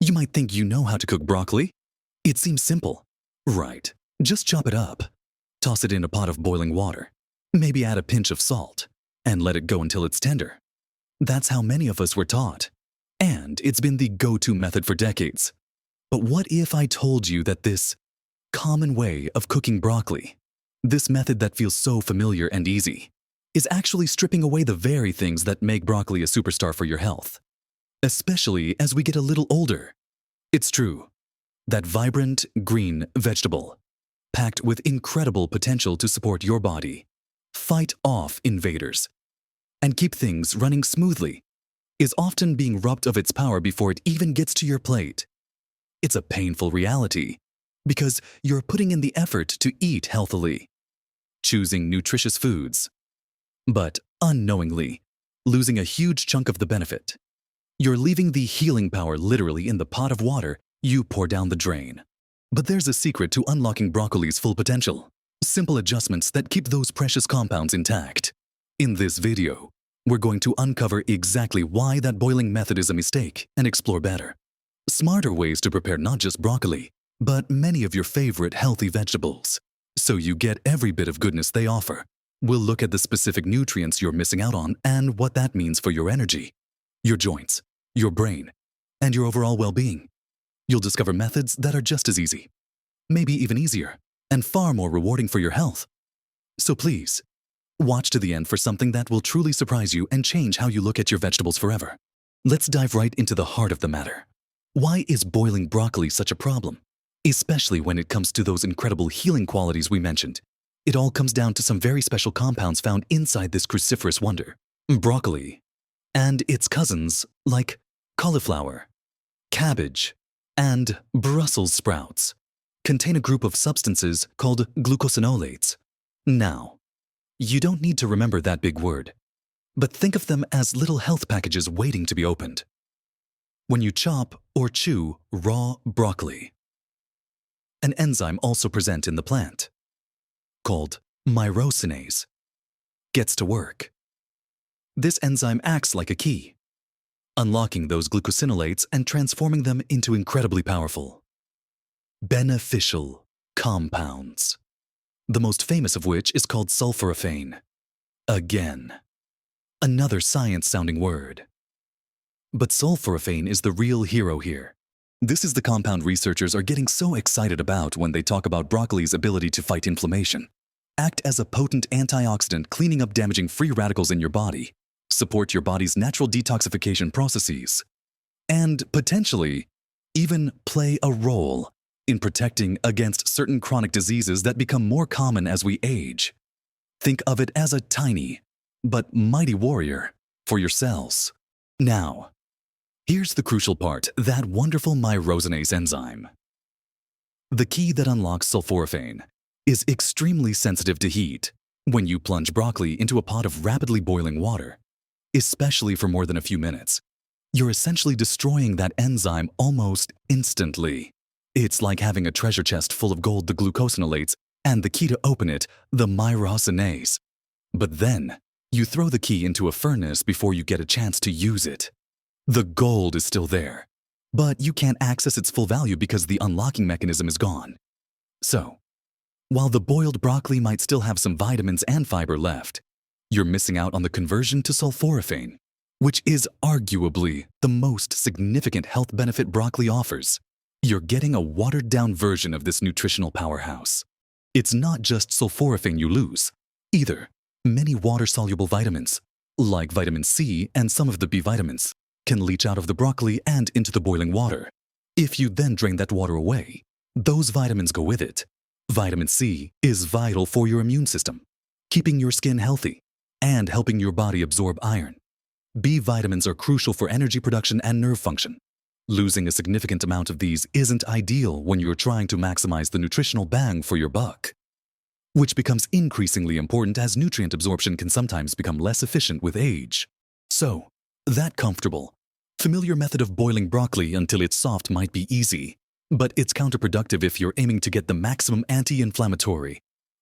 You might think you know how to cook broccoli. It seems simple. Right. Just chop it up. Toss it in a pot of boiling water. Maybe add a pinch of salt. And let it go until it's tender. That's how many of us were taught. And it's been the go-to method for decades. But what if I told you that this common way of cooking broccoli, this method that feels so familiar and easy, is actually stripping away the very things that make broccoli a superstar for your health? Especially as we get a little older. It's true. That vibrant, green vegetable, packed with incredible potential to support your body, fight off invaders, and keep things running smoothly, is often being robbed of its power before it even gets to your plate. It's a painful reality, because you're putting in the effort to eat healthily, choosing nutritious foods, but unknowingly losing a huge chunk of the benefit. You're leaving the healing power literally in the pot of water you pour down the drain. But there's a secret to unlocking broccoli's full potential. Simple adjustments that keep those precious compounds intact. In this video, we're going to uncover exactly why that boiling method is a mistake and explore better, smarter ways to prepare not just broccoli, but many of your favorite healthy vegetables, so you get every bit of goodness they offer. We'll look at the specific nutrients you're missing out on and what that means for your energy, your joints, your brain, and your overall well-being. You'll discover methods that are just as easy, maybe even easier, and far more rewarding for your health. So please, watch to the end for something that will truly surprise you and change how you look at your vegetables forever. Let's dive right into the heart of the matter. Why is boiling broccoli such a problem? Especially when it comes to those incredible healing qualities we mentioned. It all comes down to some very special compounds found inside this cruciferous wonder, broccoli, and its cousins like cauliflower, cabbage, and Brussels sprouts contain a group of substances called glucosinolates. Now, you don't need to remember that big word, but think of them as little health packages waiting to be opened. When you chop or chew raw broccoli, an enzyme also present in the plant, called myrosinase, gets to work. This enzyme acts like a key, unlocking those glucosinolates and transforming them into incredibly powerful, beneficial compounds, the most famous of which is called sulforaphane. Again, another science-sounding word. But sulforaphane is the real hero here. This is the compound researchers are getting so excited about when they talk about broccoli's ability to fight inflammation, act as a potent antioxidant cleaning up damaging free radicals in your body, support your body's natural detoxification processes, and potentially even play a role in protecting against certain chronic diseases that become more common as we age. Think of it as a tiny but mighty warrior for your cells. Now, here's the crucial part, that wonderful myrosinase enzyme. The key that unlocks sulforaphane is extremely sensitive to heat. When you plunge broccoli into a pot of rapidly boiling water, especially for more than a few minutes, you're essentially destroying that enzyme almost instantly. It's like having a treasure chest full of gold, the glucosinolates, and the key to open it, the myrosinase. But then, you throw the key into a furnace before you get a chance to use it. The gold is still there, but you can't access its full value because the unlocking mechanism is gone. So, while the boiled broccoli might still have some vitamins and fiber left, you're missing out on the conversion to sulforaphane, which is arguably the most significant health benefit broccoli offers. You're getting a watered-down version of this nutritional powerhouse. It's not just sulforaphane you lose, either. Many water-soluble vitamins, like vitamin C and some of the B vitamins, can leach out of the broccoli and into the boiling water. If you then drain that water away, those vitamins go with it. Vitamin C is vital for your immune system, keeping your skin healthy and helping your body absorb iron. B vitamins are crucial for energy production and nerve function. Losing a significant amount of these isn't ideal when you're trying to maximize the nutritional bang for your buck, which becomes increasingly important as nutrient absorption can sometimes become less efficient with age. So, that comfortable, familiar method of boiling broccoli until it's soft might be easy, but it's counterproductive if you're aiming to get the maximum anti-inflammatory,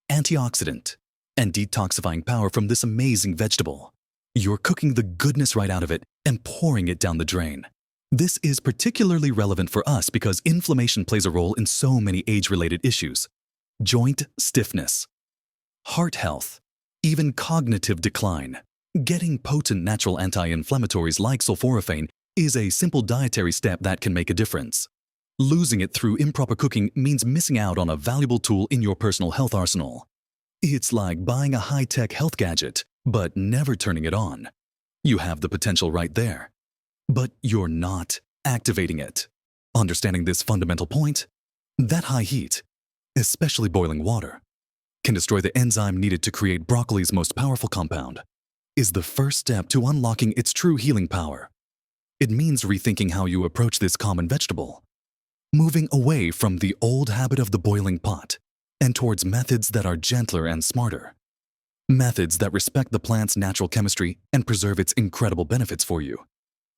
antioxidant, and detoxifying power from this amazing vegetable. You're cooking the goodness right out of it and pouring it down the drain. This is particularly relevant for us because inflammation plays a role in so many age-related issues. Joint stiffness, heart health, even cognitive decline. Getting potent natural anti-inflammatories like sulforaphane is a simple dietary step that can make a difference. Losing it through improper cooking means missing out on a valuable tool in your personal health arsenal. It's like buying a high-tech health gadget, but never turning it on. You have the potential right there, but you're not activating it. Understanding this fundamental point, that high heat, especially boiling water, can destroy the enzyme needed to create broccoli's most powerful compound, is the first step to unlocking its true healing power. It means rethinking how you approach this common vegetable, moving away from the old habit of the boiling pot and towards methods that are gentler and smarter. Methods that respect the plant's natural chemistry and preserve its incredible benefits for you.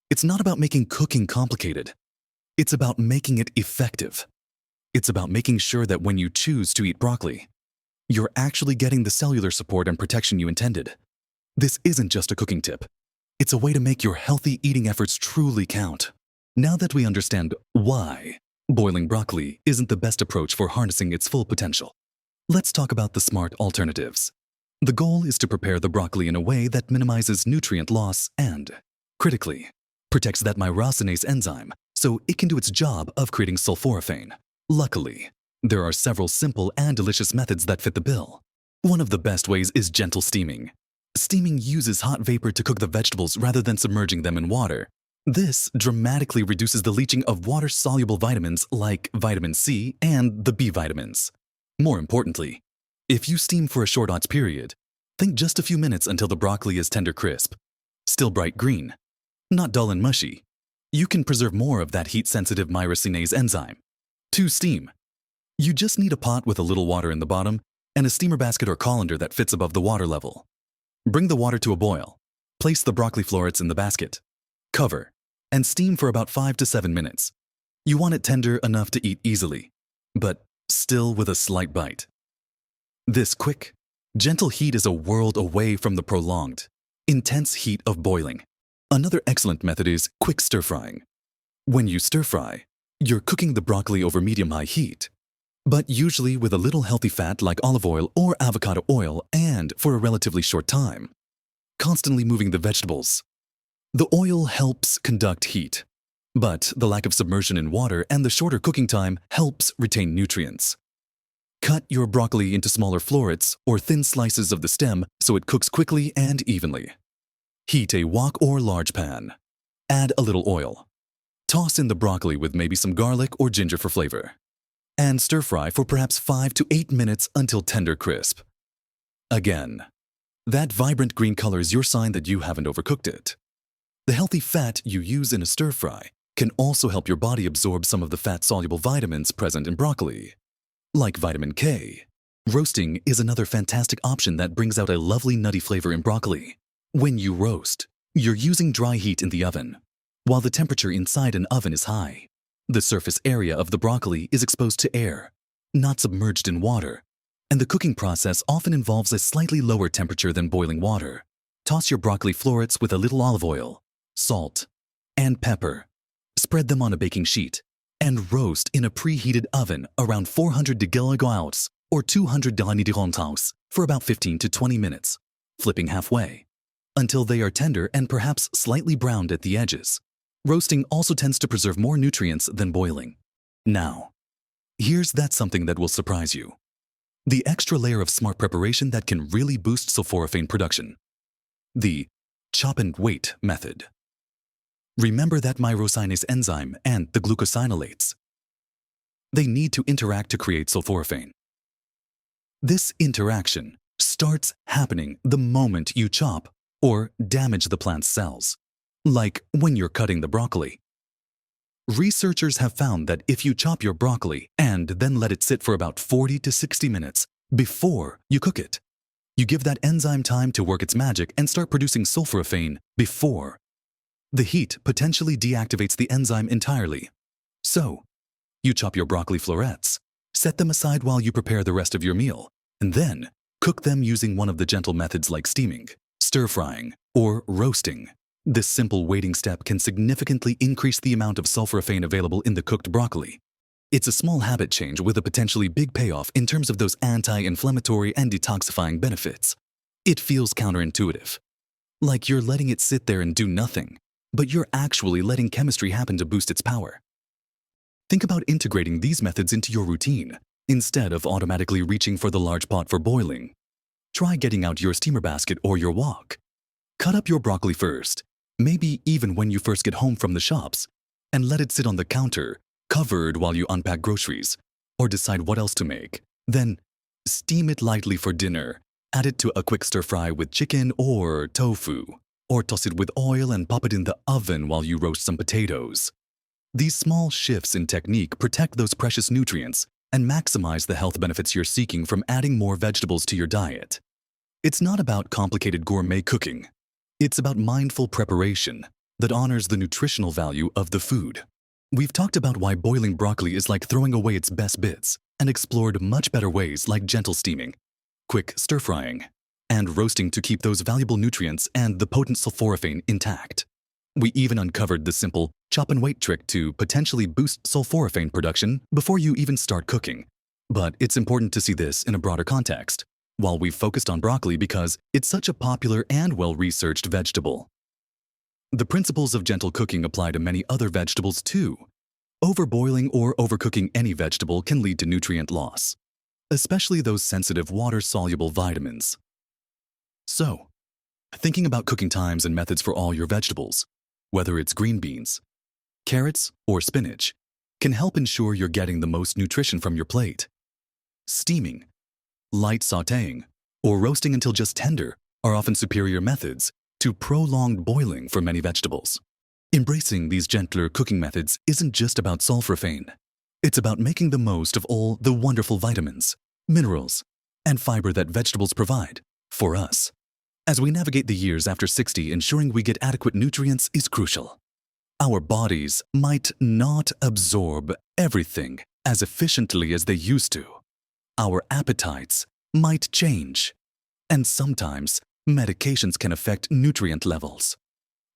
It's not about making cooking complicated. It's about making it effective. It's about making sure that when you choose to eat broccoli, you're actually getting the cellular support and protection you intended. This isn't just a cooking tip. It's a way to make your healthy eating efforts truly count. Now that we understand why boiling broccoli isn't the best approach for harnessing its full potential, let's talk about the smart alternatives. The goal is to prepare the broccoli in a way that minimizes nutrient loss and, critically, protects that myrosinase enzyme so it can do its job of creating sulforaphane. Luckily, there are several simple and delicious methods that fit the bill. One of the best ways is gentle steaming. Steaming uses hot vapor to cook the vegetables rather than submerging them in water. This dramatically reduces the leaching of water-soluble vitamins like vitamin C and the B vitamins. More importantly, if you steam for a short odds period, think just a few minutes until the broccoli is tender crisp, still bright green, not dull and mushy. You can preserve more of that heat-sensitive myrosinase enzyme. To steam, you just need a pot with a little water in the bottom and a steamer basket or colander that fits above the water level. Bring the water to a boil. Place the broccoli florets in the basket. Cover, and steam for about 5 to 7 minutes. You want it tender enough to eat easily, but still with a slight bite. This quick, gentle heat is a world away from the prolonged, intense heat of boiling. Another excellent method is quick stir-frying. When you stir-fry, you're cooking the broccoli over medium-high heat, but usually with a little healthy fat like olive oil or avocado oil and for a relatively short time, constantly moving the vegetables. The oil helps conduct heat, but the lack of submersion in water and the shorter cooking time helps retain nutrients. Cut your broccoli into smaller florets or thin slices of the stem so it cooks quickly and evenly. Heat a wok or large pan. Add a little oil. Toss in the broccoli with maybe some garlic or ginger for flavor. And stir-fry for perhaps 5 to 8 minutes until tender crisp. Again, that vibrant green color is your sign that you haven't overcooked it. The healthy fat you use in a stir-fry can also help your body absorb some of the fat-soluble vitamins present in broccoli, like vitamin K. Roasting is another fantastic option that brings out a lovely nutty flavor in broccoli. When you roast, you're using dry heat in the oven, while the temperature inside an oven is high. The surface area of the broccoli is exposed to air, not submerged in water, and the cooking process often involves a slightly lower temperature than boiling water. Toss your broccoli florets with a little olive oil, salt, and pepper. Spread them on a baking sheet and roast in a preheated oven around 400 degrees or 200 degrees for about 15 to 20 minutes, flipping halfway, until they are tender and perhaps slightly browned at the edges. Roasting also tends to preserve more nutrients than boiling. Now, here's something that will surprise you. The extra layer of smart preparation that can really boost sulforaphane production. The chop and wait method. Remember that myrosinase enzyme and the glucosinolates. They need to interact to create sulforaphane. This interaction starts happening the moment you chop or damage the plant's cells, like when you're cutting the broccoli. Researchers have found that if you chop your broccoli and then let it sit for about 40 to 60 minutes before you cook it, you give that enzyme time to work its magic and start producing sulforaphane before. The heat potentially deactivates the enzyme entirely. So, you chop your broccoli florets, set them aside while you prepare the rest of your meal, and then cook them using one of the gentle methods like steaming, stir-frying, or roasting. This simple waiting step can significantly increase the amount of sulforaphane available in the cooked broccoli. It's a small habit change with a potentially big payoff in terms of those anti-inflammatory and detoxifying benefits. It feels counterintuitive, like you're letting it sit there and do nothing, but you're actually letting chemistry happen to boost its power. Think about integrating these methods into your routine, instead of automatically reaching for the large pot for boiling. Try getting out your steamer basket or your wok. Cut up your broccoli first, maybe even when you first get home from the shops, and let it sit on the counter, covered while you unpack groceries, or decide what else to make. Then, steam it lightly for dinner. Add it to a quick stir-fry with chicken or tofu, or toss it with oil and pop it in the oven while you roast some potatoes. These small shifts in technique protect those precious nutrients and maximize the health benefits you're seeking from adding more vegetables to your diet. It's not about complicated gourmet cooking. It's about mindful preparation that honors the nutritional value of the food. We've talked about why boiling broccoli is like throwing away its best bits and explored much better ways like gentle steaming, quick stir-frying, and roasting to keep those valuable nutrients and the potent sulforaphane intact. We even uncovered the simple chop and wait trick to potentially boost sulforaphane production before you even start cooking. But it's important to see this in a broader context, while we've focused on broccoli because it's such a popular and well-researched vegetable. The principles of gentle cooking apply to many other vegetables too. Overboiling or overcooking any vegetable can lead to nutrient loss, especially those sensitive water-soluble vitamins. So, thinking about cooking times and methods for all your vegetables, whether it's green beans, carrots, or spinach, can help ensure you're getting the most nutrition from your plate. Steaming, light sautéing, or roasting until just tender are often superior methods to prolonged boiling for many vegetables. Embracing these gentler cooking methods isn't just about sulforaphane. It's about making the most of all the wonderful vitamins, minerals, and fiber that vegetables provide for us. As we navigate the years after 60, ensuring we get adequate nutrients is crucial. Our bodies might not absorb everything as efficiently as they used to. Our appetites might change, and sometimes medications can affect nutrient levels.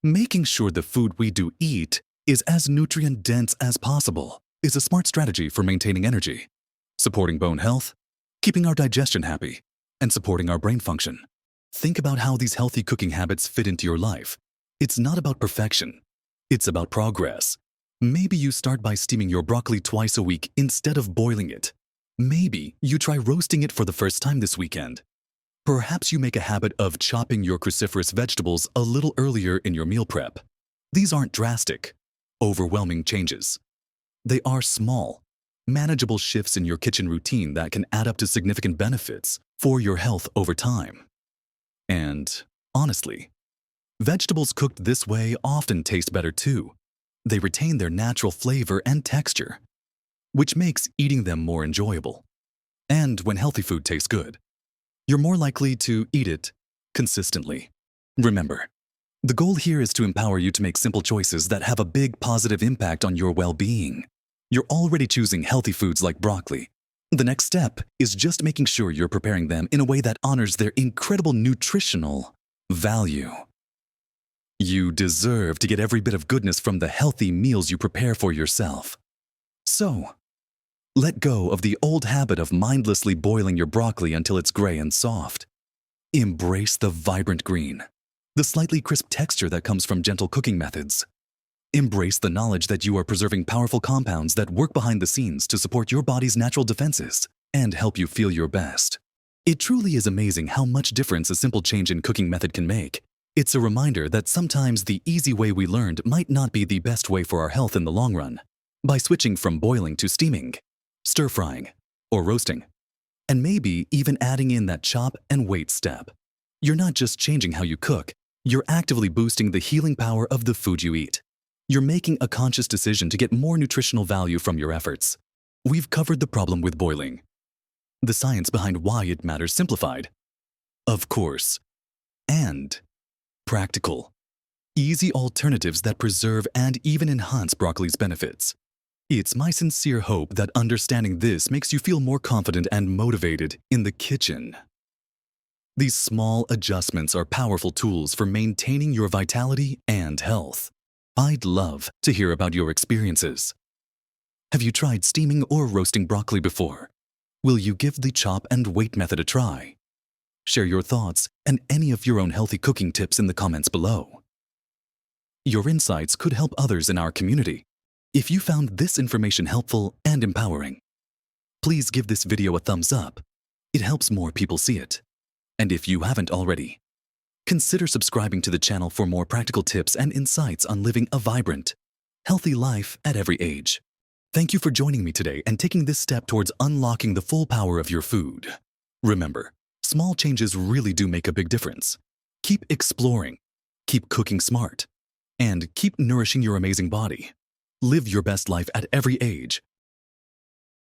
Making sure the food we do eat is as nutrient-dense as possible is a smart strategy for maintaining energy, supporting bone health, keeping our digestion happy, and supporting our brain function. Think about how these healthy cooking habits fit into your life. It's not about perfection. It's about progress. Maybe you start by steaming your broccoli twice a week instead of boiling it. Maybe you try roasting it for the first time this weekend. Perhaps you make a habit of chopping your cruciferous vegetables a little earlier in your meal prep. These aren't drastic, overwhelming changes. They are small, manageable shifts in your kitchen routine that can add up to significant benefits for your health over time. And, honestly, vegetables cooked this way often taste better too. They retain their natural flavor and texture, which makes eating them more enjoyable. And when healthy food tastes good, you're more likely to eat it consistently. Remember, the goal here is to empower you to make simple choices that have a big positive impact on your well-being. You're already choosing healthy foods like broccoli. The next step is just making sure you're preparing them in a way that honors their incredible nutritional value. You deserve to get every bit of goodness from the healthy meals you prepare for yourself. So, let go of the old habit of mindlessly boiling your broccoli until it's gray and soft. Embrace the vibrant green, the slightly crisp texture that comes from gentle cooking methods. Embrace the knowledge that you are preserving powerful compounds that work behind the scenes to support your body's natural defenses and help you feel your best. It truly is amazing how much difference a simple change in cooking method can make. It's a reminder that sometimes the easy way we learned might not be the best way for our health in the long run. By switching from boiling to steaming, stir-frying, or roasting, and maybe even adding in that chop and wait step, you're not just changing how you cook, you're actively boosting the healing power of the food you eat. You're making a conscious decision to get more nutritional value from your efforts. We've covered the problem with boiling, the science behind why it matters simplified, of course, and practical, easy alternatives that preserve and even enhance broccoli's benefits. It's my sincere hope that understanding this makes you feel more confident and motivated in the kitchen. These small adjustments are powerful tools for maintaining your vitality and health. I'd love to hear about your experiences. Have you tried steaming or roasting broccoli before? Will you give the chop and wait method a try? Share your thoughts and any of your own healthy cooking tips in the comments below. Your insights could help others in our community. If you found this information helpful and empowering, please give this video a thumbs up. It helps more people see it. And if you haven't already, consider subscribing to the channel for more practical tips and insights on living a vibrant, healthy life at every age. Thank you for joining me today and taking this step towards unlocking the full power of your food. Remember, small changes really do make a big difference. Keep exploring, keep cooking smart, and keep nourishing your amazing body. Live your best life at every age